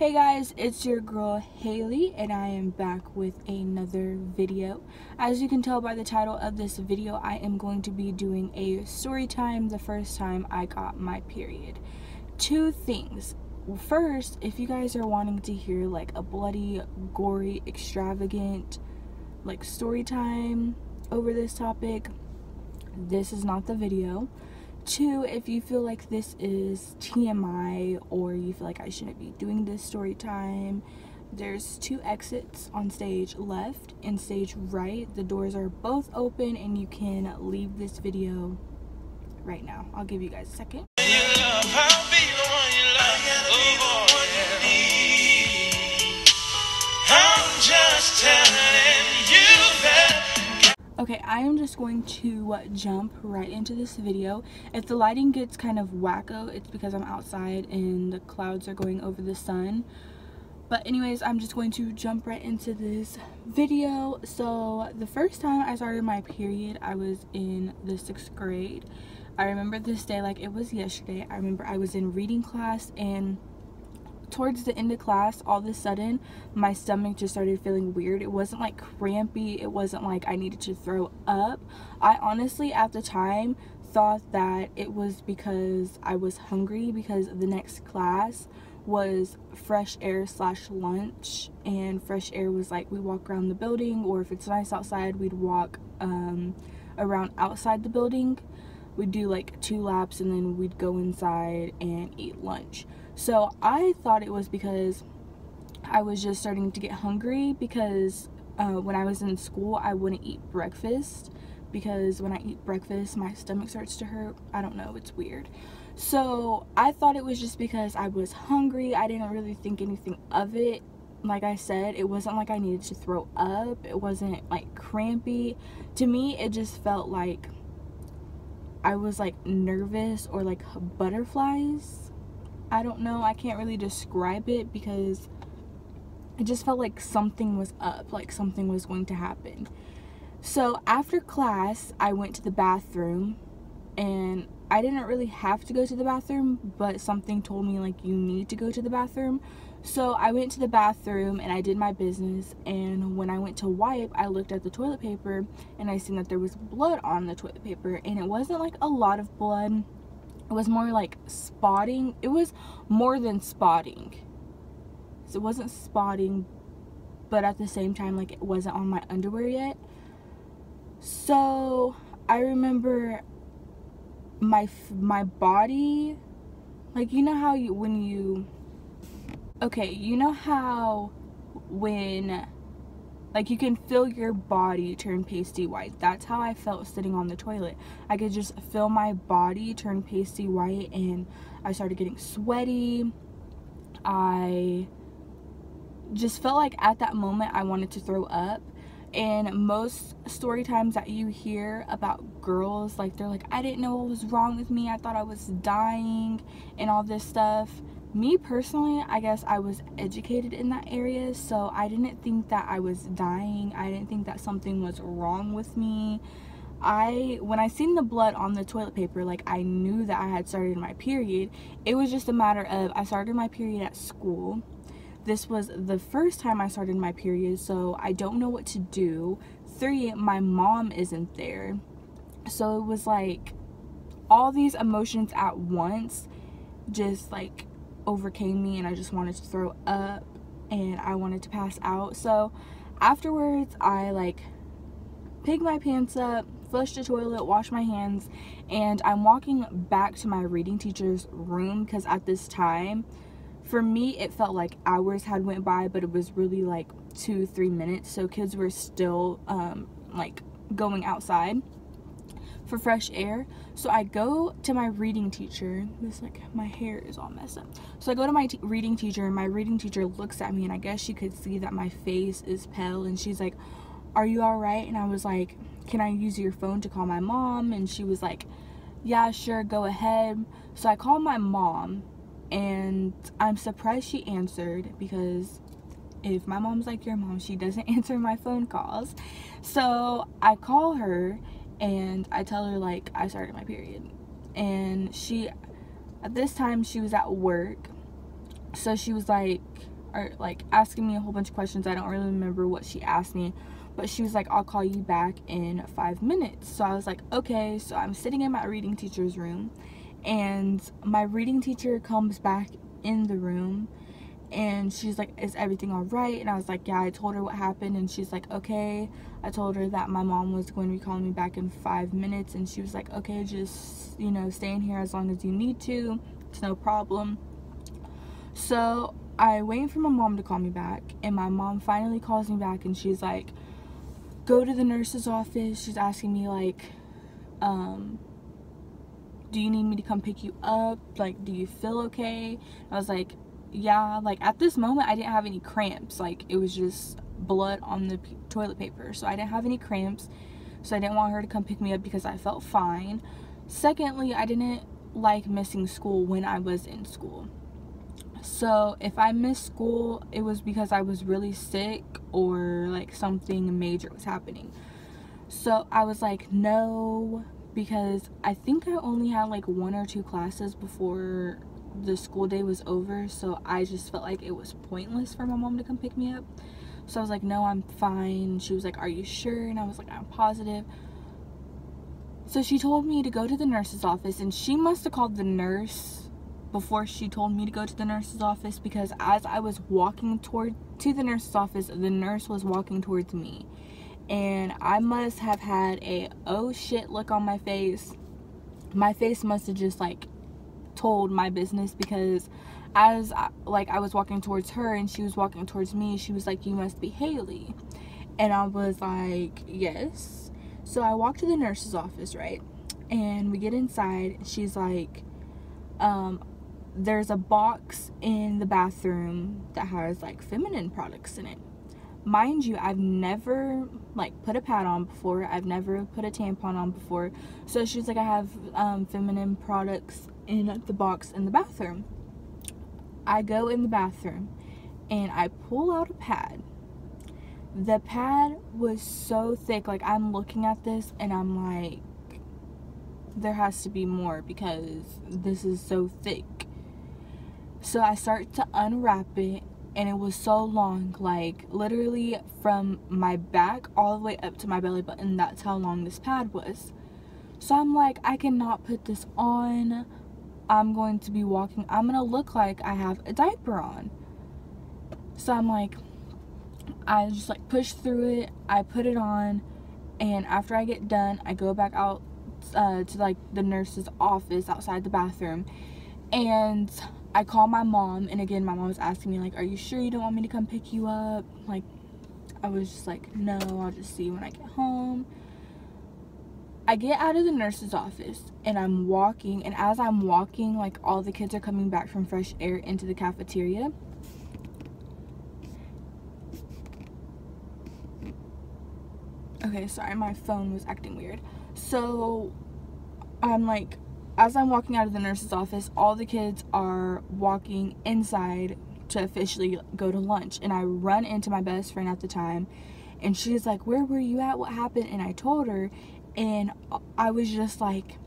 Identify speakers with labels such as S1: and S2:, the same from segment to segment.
S1: Hey guys, it's your girl Haley and I am back with another video. As you can tell by the title of this video, I am going to be doing a story time the first time I got my period. Two things. First, if you guys are wanting to hear like a bloody, gory, extravagant like story time over this topic, this is not the video. Two, if you feel like this is TMI or you feel like I shouldn't be doing this story time, there's two exits on stage left and stage right. The doors are both open and you can leave this video right now. I'll give you guys a second. Okay, I am just going to jump right into this video. If the lighting gets kind of wacko, it's because I'm outside and the clouds are going over the sun. But anyways, I'm just going to jump right into this video. So the first time I started my period, I was in the 6th grade. I remember this day like it was yesterday. I remember I was in reading class and towards the end of class, all of a sudden my stomach just started feeling weird. It wasn't like crampy, it wasn't like I needed to throw up. I honestly at the time thought that it was because I was hungry, because the next class was fresh air / lunch, and fresh air was like we walk around the building, or if it's nice outside we'd walk around outside the building. We'd do like 2 laps and then we'd go inside and eat lunch. So I thought it was because I was just starting to get hungry, because when I was in school I wouldn't eat breakfast, because when I eat breakfast my stomach starts to hurt. I don't know, it's weird. So I thought it was just because I was hungry. I didn't really think anything of it. Like I said, it wasn't like I needed to throw up. It wasn't like crampy. To me it just felt like I was like nervous, or like butterflies. I don't know, I can't really describe it, because it just felt like something was up, like something was going to happen. So after class I went to the bathroom, and I didn't really have to go to the bathroom, but something told me like you need to go to the bathroom. So I went to the bathroom and I did my business, and when I went to wipe I looked at the toilet paper and I seen that there was blood on the toilet paper, and it wasn't like a lot of blood. It was more like spotting. It was more than spotting. So it wasn't spotting, but at the same time like it wasn't on my underwear yet. So I remember my body, like, you know how you when like you can feel your body turn pasty white. That's how I felt sitting on the toilet. I could just feel my body turn pasty white, and I started getting sweaty. I just felt like at that moment I wanted to throw up. And most story times that you hear about girls, like they're like, I didn't know what was wrong with me, I thought I was dying and all this stuff. Me personally, I guess I was educated in that area, so I didn't think that I was dying. I didn't think that something was wrong with me. When I seen the blood on the toilet paper, like I knew that I had started my period. It was just a matter of, I started my period at school. This was the first time I started my period, so I don't know what to do. 3, my mom isn't there. So it was like all these emotions at once just like overcame me, and I just wanted to throw up and I wanted to pass out. So afterwards I like picked my pants up, flushed the toilet, washed my hands, and I'm walking back to my reading teacher's room, because at this time for me it felt like hours had went by, but it was really like 2-3 minutes. So kids were still like going outside for fresh air. So I go to my reading teacher. This, like, my hair is all messed up. So I go to my reading teacher, and my reading teacher looks at me, and I guess she could see that my face is pale, and she's like, are you all right? And I was like, can I use your phone to call my mom? And she was like, yeah, sure, go ahead. So I called my mom, and I'm surprised she answered, because if my mom's like your mom, she doesn't answer my phone calls. So I call her and I tell her like I started my period, and she, at this time she was at work, so she was like, or like asking me a whole bunch of questions. I don't really remember what she asked me, but she was like, I'll call you back in 5 minutes. So I was like, okay. So I'm sitting in my reading teacher's room, and my reading teacher comes back in the room, and she's like, is everything all right? And I was like, yeah. I told her what happened, and she's like, okay. I told her that my mom was going to be calling me back in 5 minutes, and she was like, okay, just, you know, stay in here as long as you need to. It's no problem. So I waited for my mom to call me back, and my mom finally calls me back, and she's like, go to the nurse's office. She's asking me like, do you need me to come pick you up? Like, do you feel okay? I was like, yeah. Like, at this moment I didn't have any cramps. Like, it was just blood on the toilet paper, so I didn't have any cramps, so I didn't want her to come pick me up because I felt fine. Secondly, I didn't like missing school when I was in school. So if I missed school, it was because I was really sick or like something major was happening. So I was like, no, because I think I only had like 1 or 2 classes before the school day was over, so I just felt like it was pointless for my mom to come pick me up. So I was like, no, I'm fine. She was like, are you sure? And I was like, I'm positive. So she told me to go to the nurse's office, and she must have called the nurse before she told me to go to the nurse's office, because as I was walking to the nurse's office, the nurse was walking towards me, and I must have had a oh shit look on my face. My face must have just like told my business, because as I was walking towards her and she was walking towards me, she was like, you must be Haley. And I was like, yes. So I walked to the nurse's office, right? And we get inside. She's like, there's a box in the bathroom that has like feminine products in it. Mind you, I've never like put a pad on before. I've never put a tampon on before. So she's like, I have feminine products in the box in the bathroom. I go in the bathroom and I pull out a pad. The pad was so thick. Like, I'm looking at this and I'm like, there has to be more because this is so thick. So I start to unwrap it, and it was so long, like literally from my back all the way up to my belly button. That's how long this pad was. So I'm like, I cannot put this on. I'm going to be walking, I'm gonna look like I have a diaper on. So I'm like, I just like push through it, I put it on, and after I get done, I go back out to like the nurse's office outside the bathroom, and I call my mom. And again, my mom was asking me like, are you sure you don't want me to come pick you up? Like, I was just like, no, I'll just see you when I get home. I get out of the nurse's office and I'm walking, and as I'm walking, like, all the kids are coming back from fresh air into the cafeteria. Okay, sorry, my phone was acting weird. So I'm like, as I'm walking out of the nurse's office, all the kids are walking inside to officially go to lunch, and I run into my best friend at the time, and she's like, where were you at? What happened? And I told her, and I was just like,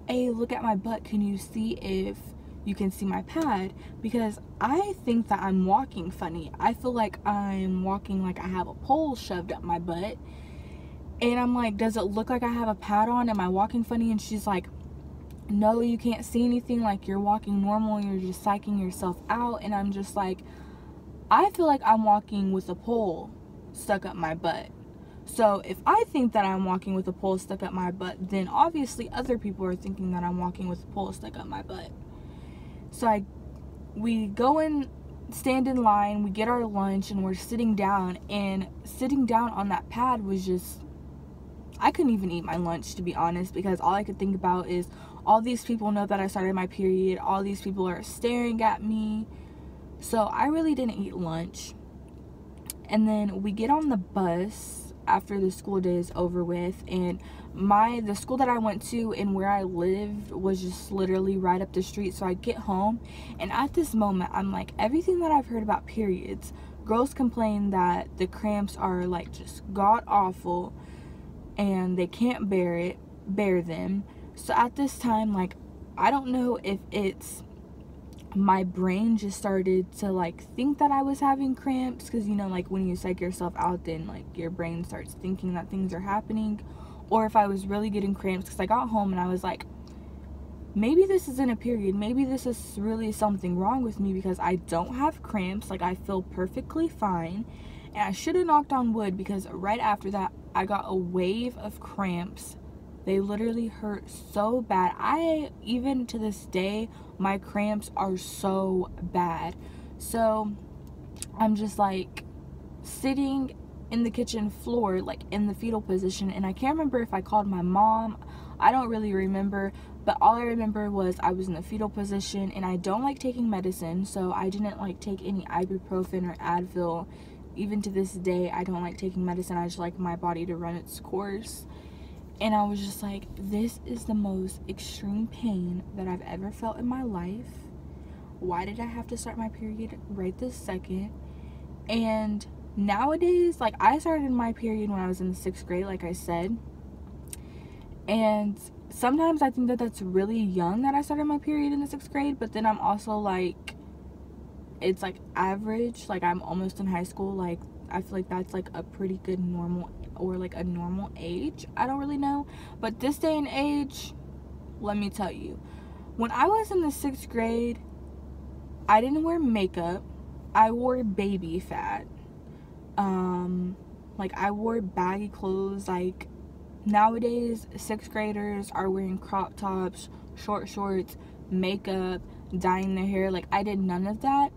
S1: hey, look at my butt. Can you see if you can see my pad? Because I think that I'm walking funny. I feel like I'm walking like I have a pole shoved up my butt. And I'm like, does it look like I have a pad on? Am I walking funny? And she's like, no, you can't see anything. Like, you're walking normal. You're just psyching yourself out. And I'm just like, I feel like I'm walking with a pole stuck up my butt. So if I think that I'm walking with a pole stuck up my butt, then obviously other people are thinking that I'm walking with a pole stuck up my butt. So we go and stand in line, we get our lunch, and we're sitting down, and sitting down on that pad was just, I couldn't even eat my lunch, to be honest, because all I could think about is all these people know that I started my period, all these people are staring at me. So I really didn't eat lunch. And then we get on the bus after the school day is over with, and the school that I went to and where I lived was just literally right up the street. So I get home, and at this moment I'm like, everything that I've heard about periods, girls complain that the cramps are like just god awful and they can't bear them. So at this time, like, I don't know if it's my brain just started to like think that I was having cramps, because you know, like when you psych yourself out, then like your brain starts thinking that things are happening. Or if I was really getting cramps, because I got home and I was like, maybe this isn't a period, maybe this is really something wrong with me, because I don't have cramps, like I feel perfectly fine. And I should have knocked on wood, because right after that I got a wave of cramps. They literally hurt so bad. Even to this day, my cramps are so bad. So I'm just like sitting in the kitchen floor, like in the fetal position, and I can't remember if I called my mom. I don't really remember, but all I remember was I was in the fetal position, and I don't like taking medicine, so I didn't like take any ibuprofen or Advil. Even to this day, I don't like taking medicine. I just like my body to run its course. And I was just like, this is the most extreme pain that I've ever felt in my life. Why did I have to start my period right this second? And nowadays, like, I started my period when I was in the 6th grade, like I said. And sometimes I think that that's really young that I started my period in the 6th grade. But then I'm also like, it's like average. Like, I'm almost in high school. Like, I feel like that's like a pretty good normal, or like a normal age. I don't really know, but this day and age, let me tell you, when I was in the 6th grade, I didn't wear makeup. I wore baby fat. Like, I wore baggy clothes. Like, nowadays 6th graders are wearing crop tops, short shorts, makeup, dyeing their hair. Like, I did none of that.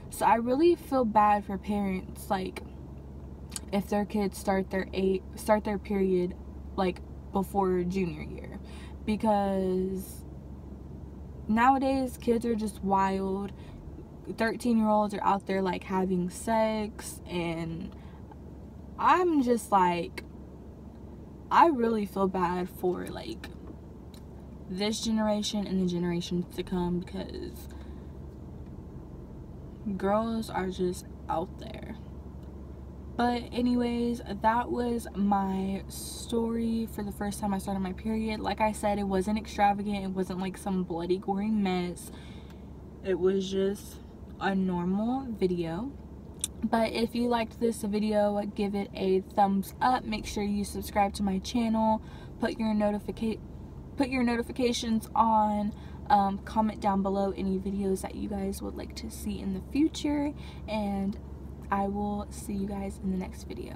S1: So I really feel bad for parents, like, if their kids start their period like before junior year, because nowadays kids are just wild. 13-year-olds are out there like having sex, and I'm just like, I really feel bad for like this generation and the generations to come, because girls are just out there. But anyways, that was my story for the first time I started my period. Like I said, it wasn't extravagant. It wasn't like some bloody, gory mess. It was just a normal video. But if you liked this video, give it a thumbs up. Make sure you subscribe to my channel. Put your notifications on. Comment down below any videos that you guys would like to see in the future. And I will see you guys in the next video.